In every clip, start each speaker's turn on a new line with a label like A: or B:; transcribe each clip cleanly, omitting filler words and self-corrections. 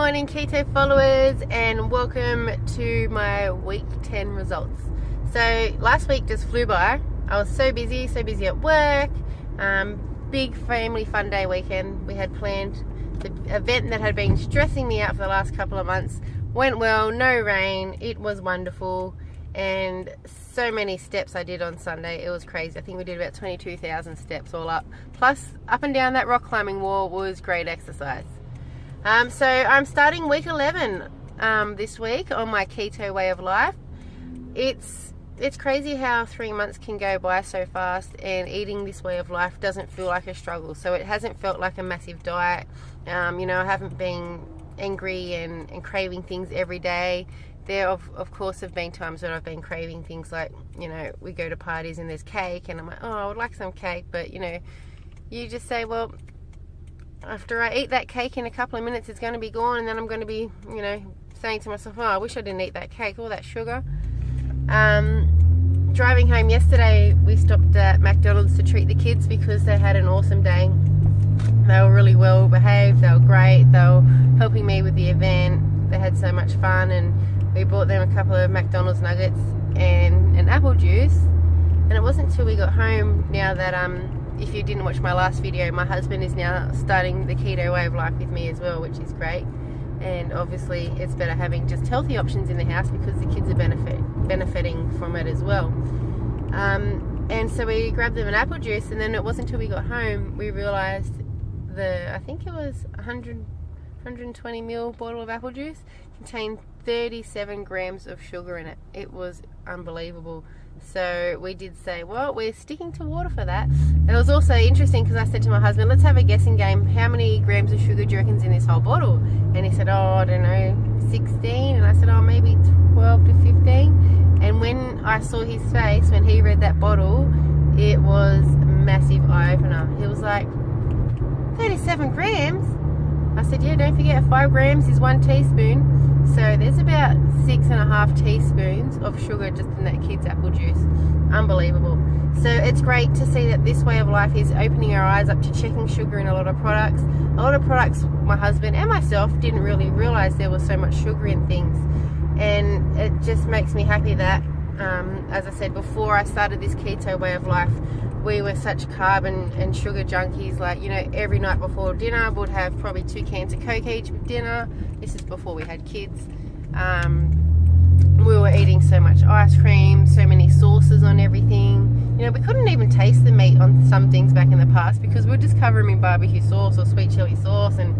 A: morning, keto followers, and welcome to my week 10 results. So last week just flew by. I was so busy at work. Big family fun day weekend. We had planned the event that had been stressing me out for the last couple of months. Went well, no rain, it was wonderful, and so many steps I did on Sunday. It was crazy. I think we did about 22,000 steps all up. Plus, up and down that rock climbing wall was great exercise. So I'm starting week 11 this week on my keto way of life. It's crazy how 3 months can go by so fast, and eating this way of life doesn't feel like a struggle. So it hasn't felt like a massive diet. I haven't been angry and craving things every day. There of course have been times when I've been craving things like, we go to parties and there's cake and I'm like, oh, I would like some cake, but you just say, well, after I eat that cake in a couple of minutes it's going to be gone, and then I'm going to be saying to myself, oh, I wish I didn't eat that cake, all that sugar. Driving home yesterday, we stopped at McDonald's to treat the kids because they had an awesome day. They were really well behaved, they were great, they were helping me with the event, they had so much fun, and we bought them a couple of McDonald's nuggets and an apple juice. And it wasn't until we got home now that if you didn't watch my last video, my husband is now starting the keto way of life with me as well, which is great. And obviously it's better having just healthy options in the house because the kids are benefiting from it as well. And so we grabbed them an apple juice, and then it wasn't until we got home we realized I think it was 120 ml bottle of apple juice contained 37 grams of sugar in it. It was unbelievable. So we did say, well, we're sticking to water for that. And it was also interesting because I said to my husband, let's have a guessing game. How many grams of sugar do you reckon's in this whole bottle? And he said, oh, I don't know, 16. And I said, oh, maybe 12 to 15. And when I saw his face when he read that bottle, it was a massive eye-opener. He was like, 37 grams? I said, yeah, don't forget 5 grams is 1 teaspoon. So there's about 6.5 teaspoons of sugar just in that kid's apple juice. Unbelievable. So it's great to see that this way of life is opening our eyes up to checking sugar in a lot of products. A lot of products my husband and myself didn't really realize there was so much sugar in things. And it just makes me happy that, as I said before, I started this keto way of life. We were such carb and sugar junkies. Like, every night before dinner we'd have probably 2 cans of Coke each with dinner. This is before we had kids. We were eating so much ice cream, so many sauces on everything. We couldn't even taste the meat on some things back in the past because we'd just cover them in barbecue sauce or sweet chili sauce, and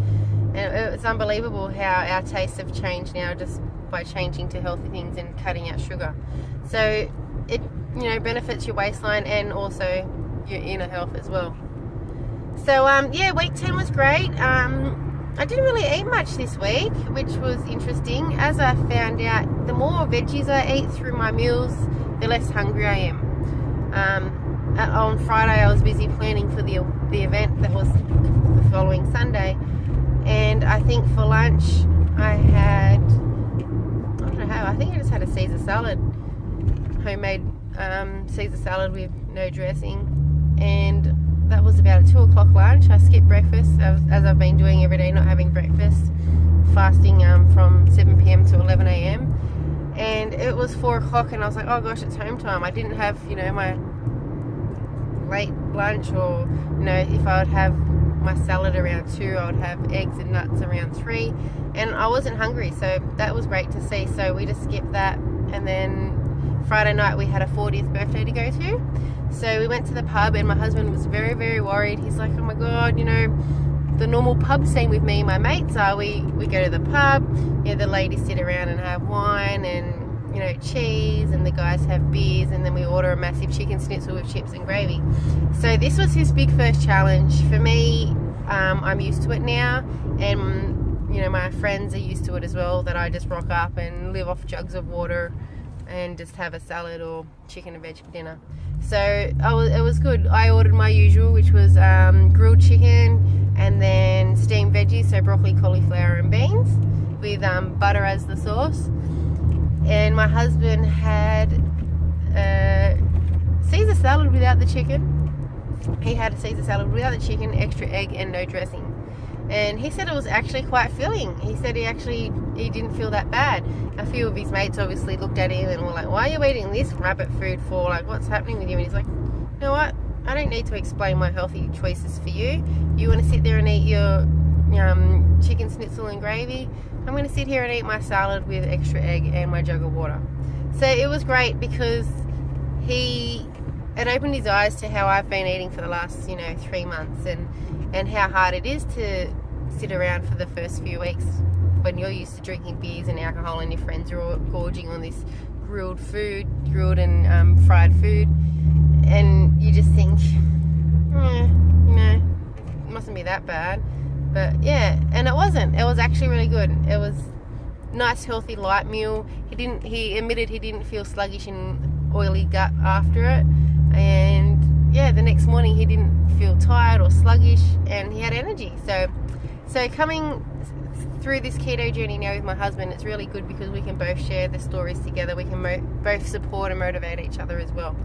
A: it's unbelievable how our tastes have changed now just by changing to healthy things and cutting out sugar. So it benefits your waistline and also your inner health as well. So yeah, week 10 was great. I didn't really eat much this week, which was interesting. As I found out, the more veggies I eat through my meals, the less hungry I am. On Friday I was busy planning for the event that was the following Sunday, and I think for lunch I had, I think I just had a Caesar salad, homemade Caesar salad with no dressing, and that was about a 2 o'clock lunch. I skipped breakfast as I've been doing every day, not having breakfast, fasting from 7 p.m. to 11 a.m. and it was 4 o'clock and I was like, oh gosh, it's home time. I didn't have my late lunch, or if I would have my salad around 2, I would have eggs and nuts around 3, and I wasn't hungry, so that was great to see. So we just skipped that, and then Friday night we had a 40th birthday to go to, so we went to the pub, and my husband was very, very worried. He's like, oh my god, the normal pub scene with me and my mates are we go to the pub, the ladies sit around and have wine and cheese, and the guys have beers, and then we order a massive chicken schnitzel with chips and gravy. So this was his big first challenge. For me, I'm used to it now, and my friends are used to it as well, that I just rock up and live off jugs of water and just have a salad or chicken and veg for dinner. So it was good. I ordered my usual, which was grilled chicken and then steamed veggies, so broccoli, cauliflower and beans with butter as the sauce. And my husband had Caesar salad without the chicken. He had a Caesar salad without the chicken, extra egg and no dressing. and he said it was actually quite filling. He said he didn't feel that bad. A few of his mates obviously looked at him and were like, why are you eating this rabbit food for? Like, what's happening with you? And he's like, you know what? I don't need to explain my healthy choices for you. You want to sit there and eat your chicken schnitzel and gravy? I'm going to sit here and eat my salad with extra egg and my jug of water. So it was great because it opened his eyes to how I've been eating for the last 3 months, and how hard it is to sit around for the first few weeks when you're used to drinking beers and alcohol and your friends are all gorging on this grilled and fried food, and you just think, it mustn't be that bad. But yeah, and it wasn't. It was actually really good. It was nice, healthy, light meal. He admitted he didn't feel sluggish and oily gut after it, and yeah, the next morning he didn't feel tired or sluggish, and he had energy. So coming through this keto journey now with my husband, it's really good because we can both share the stories together. We can both support and motivate each other as well.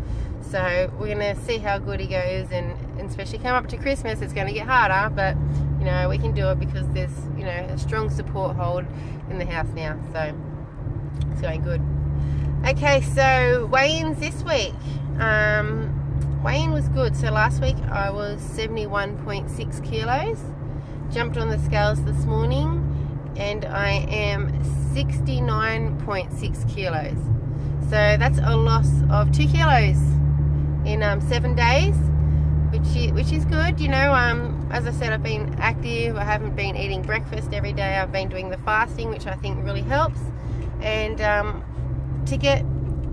A: So we're going to see how good he goes, and especially come up to Christmas, it's going to get harder, but we can do it because there's a strong support hold in the house now. So it's going good. Okay, so weigh-ins this week. Weigh-in was good. So last week I was 71.6 kilos. Jumped on the scales this morning and I am 69.6 kilos. So that's a loss of 2 kilos in 7 days, which is good. As I said, I've been active. I haven't been eating breakfast every day. I've been doing the fasting, which I think really helps. And to get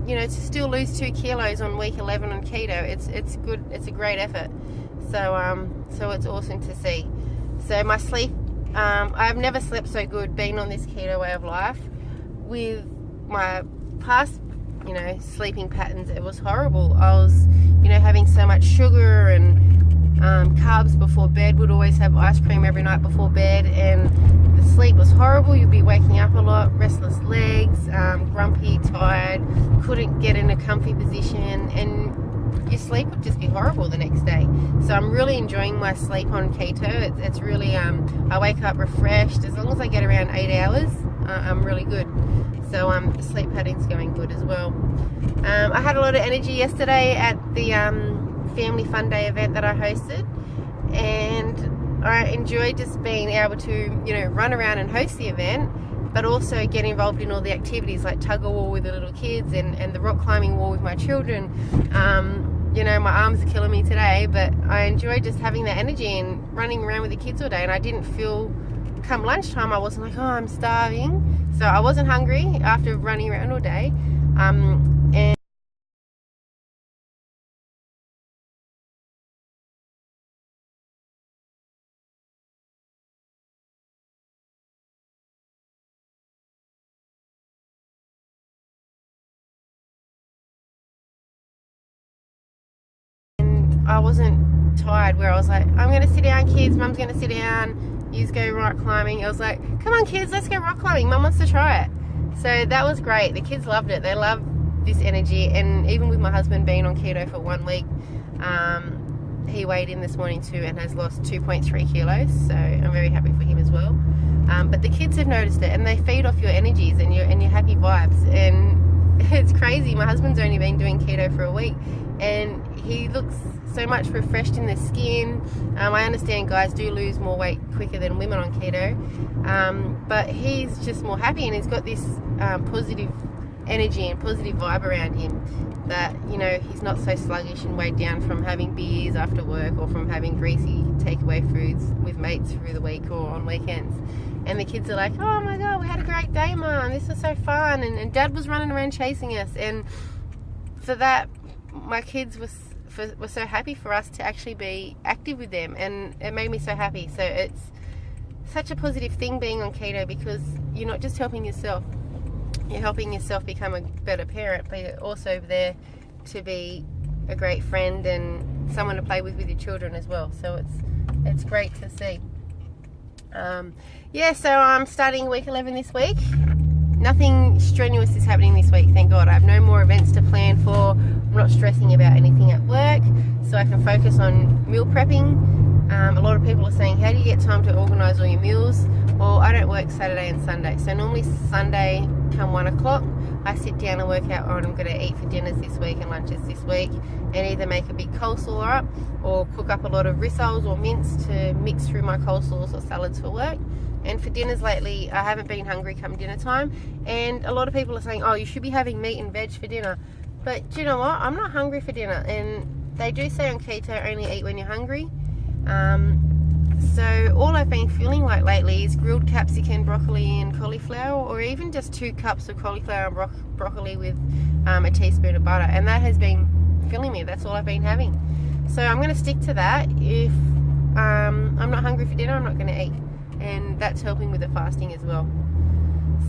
A: to still lose 2 kilos on week 11 on keto, it's good. It's a great effort. So it's awesome to see. So my sleep, I've never slept so good being on this keto way of life. With my past sleeping patterns, it was horrible. I was having so much sugar and carbs before bed. Would always have ice cream every night before bed, and the sleep was horrible. You'd be waking up a lot, restless legs, grumpy, tired, couldn't get in a comfy position, and your sleep would just be horrible the next day. So I'm really enjoying my sleep on keto. It's really I wake up refreshed. As long as I get around 8 hours, I'm really good. So the sleep pattern's going good as well. I had a lot of energy yesterday at the Family Fun Day event that I hosted, and I enjoyed just being able to run around and host the event, but also get involved in all the activities like tug-of-war with the little kids and the rock climbing wall with my children. My arms are killing me today, but I enjoyed just having that energy and running around with the kids all day, and I didn't feel, come lunchtime, I wasn't like, oh, I'm starving. So I wasn't hungry after running around all day. And I wasn't tired where I was like, I'm going to sit down, kids, Mum's going to sit down, you go rock climbing. I was like, come on kids, let's go rock climbing, Mum wants to try it. So that was great. The kids loved it. They love this energy, and even with my husband being on keto for 1 week, he weighed in this morning too and has lost 2.3 kilos, so I'm very happy for him as well. But the kids have noticed it, and they feed off your energies and your happy vibes, and it's crazy. My husband's only been doing keto for a week, and he looks so much refreshed in the skin. I understand guys do lose more weight quicker than women on keto, but he's just more happy, and he's got this positive energy and positive vibe around him that he's not so sluggish and weighed down from having beers after work or from having greasy takeaway foods with mates through the week or on weekends. And the kids are like, oh my god, we had a great day, Mum, this was so fun, and Dad was running around chasing us. And for that, my kids were so happy for us to actually be active with them, and it made me so happy. So it's such a positive thing being on keto, because you're not just helping yourself, you're helping yourself become a better parent, but you're also there to be a great friend and someone to play with your children as well. So it's great to see. So I'm starting week 11 this week. Nothing strenuous is happening this week, thank God. I have no more events to plan for. I'm not stressing about anything at work, so I can focus on meal prepping. A lot of people are saying, how do you get time to organise all your meals? Well, I don't work Saturday and Sunday, so normally Sunday come 1 o'clock I sit down and work out what I'm going to eat for dinners this week and lunches this week, and either make a big coleslaw up or cook up a lot of rissoles or mince to mix through my coleslaws or salads for work. And for dinners lately, I haven't been hungry come dinner time, and a lot of people are saying, oh, you should be having meat and veg for dinner. But do you know what? I'm not hungry for dinner, and they do say on keto only eat when you're hungry. So all I've been feeling like lately is grilled capsicum, broccoli and cauliflower, or even just 2 cups of cauliflower and broccoli with a teaspoon of butter, and that has been filling me. That's all I've been having. So I'm going to stick to that. If I'm not hungry for dinner, I'm not going to eat, and that's helping with the fasting as well.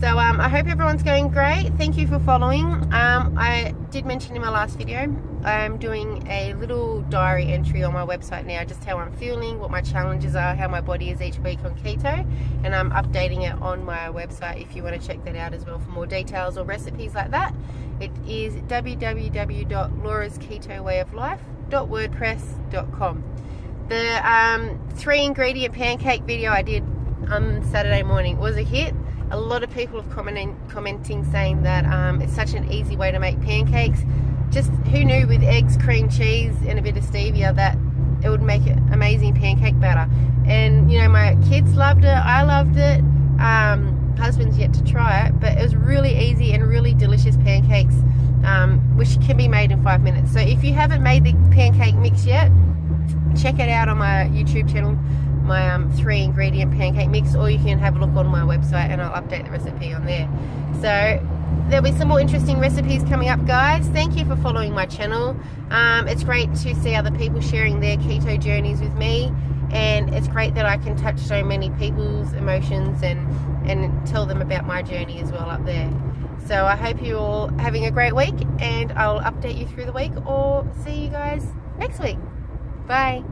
A: So I hope everyone's going great. Thank you for following. I did mention in my last video, I'm doing a little diary entry on my website now, just how I'm feeling, what my challenges are, how my body is each week on keto, and I'm updating it on my website if you want to check that out as well for more details or recipes like that. It is www.laurasketowayoflife.wordpress.com. The 3 ingredient pancake video I did on Saturday morning was a hit. A lot of people have commenting saying that it's such an easy way to make pancakes. Just who knew with eggs, cream cheese and a bit of stevia that it would make it amazing pancake batter. And you know, my kids loved it, I loved it, husband's yet to try it, but it was really easy and really delicious pancakes, which can be made in 5 minutes. So if you haven't made the pancake mix yet, check it out on my YouTube channel, my 3 ingredient pancake mix, or you can have a look on my website and I'll update the recipe on there. So there'll be some more interesting recipes coming up, guys. Thank you for following my channel. It's great to see other people sharing their keto journeys with me, and it's great that I can touch so many people's emotions and tell them about my journey as well up there. So I hope you're all having a great week, and I'll update you through the week or see you guys next week. Bye.